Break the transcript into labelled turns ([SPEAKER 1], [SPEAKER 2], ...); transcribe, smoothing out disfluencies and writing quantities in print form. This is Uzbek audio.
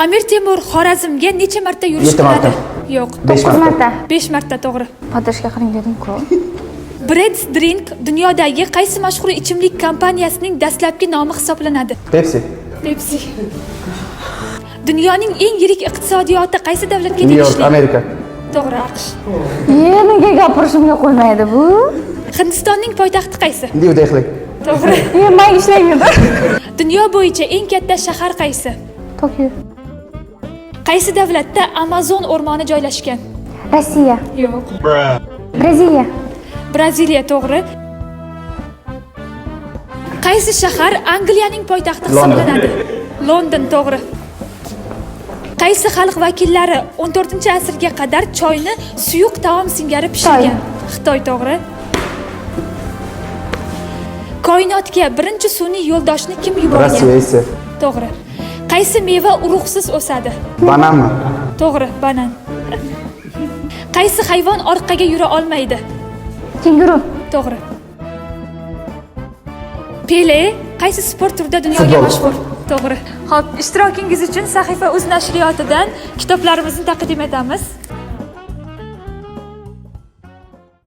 [SPEAKER 1] Amir Temur Xorazmga necha marta yurish
[SPEAKER 2] 7 marta.
[SPEAKER 1] qiladi? Yo'q.
[SPEAKER 2] 5 marta.
[SPEAKER 1] 5 marta to'g'ri.
[SPEAKER 3] Podashga qiling dedim-ku.
[SPEAKER 1] Bread Drink dunyodagi qaysi mashhur ichimlik kompaniyasining dastlabki nomi hisoblanadi?
[SPEAKER 2] Pepsi.
[SPEAKER 1] Pepsi. Dunyoning eng yirik iqtisodiyoti qaysi davlatga
[SPEAKER 2] New York,
[SPEAKER 1] tegishli?
[SPEAKER 2] Amerika.
[SPEAKER 1] To'g'ri, AQSh.
[SPEAKER 3] Nega gapirishimga qo'ymaydi bu?
[SPEAKER 1] Hindistonning poytaxti qaysi?
[SPEAKER 2] New Delhi.
[SPEAKER 1] To'g'ri.
[SPEAKER 3] Men ishlayman.
[SPEAKER 1] Dunyo bo'yicha eng katta shahar qaysi?
[SPEAKER 3] Tokio.
[SPEAKER 1] Qaysi davlatda Amazon o'rmoni joylashgan?
[SPEAKER 3] Rossiya.
[SPEAKER 1] Yo'q.
[SPEAKER 3] Braziliya.
[SPEAKER 1] Braziliya to'g'ri. Qaysi shahar Angliyaning poytaxti
[SPEAKER 2] London.
[SPEAKER 1] hisoblanadi? London to'g'ri. Qaysi xalq vakillari 14-asrga qadar choyni suyuq taom singari pishirgan? Xitoy to'g'ri. Koinotga birinchi sun'iy yo'ldoshni kim yuborgan?
[SPEAKER 2] Rossiya esa.
[SPEAKER 1] To'g'ri. Qaysi meva urug'siz o'sadi?
[SPEAKER 2] Bananmi?
[SPEAKER 1] To'g'ri, banan. Qaysi hayvon orqaga yura olmaydi?
[SPEAKER 3] Kenguru.
[SPEAKER 1] To'g'ri. Pele qaysi sport turida dunyoga
[SPEAKER 2] Futbol.
[SPEAKER 1] mashhur? To'g'ri. Xo'p, ishtirokingiz uchun Sahifa.uz nashriyotidan kitoblarimizni taqdim etamiz.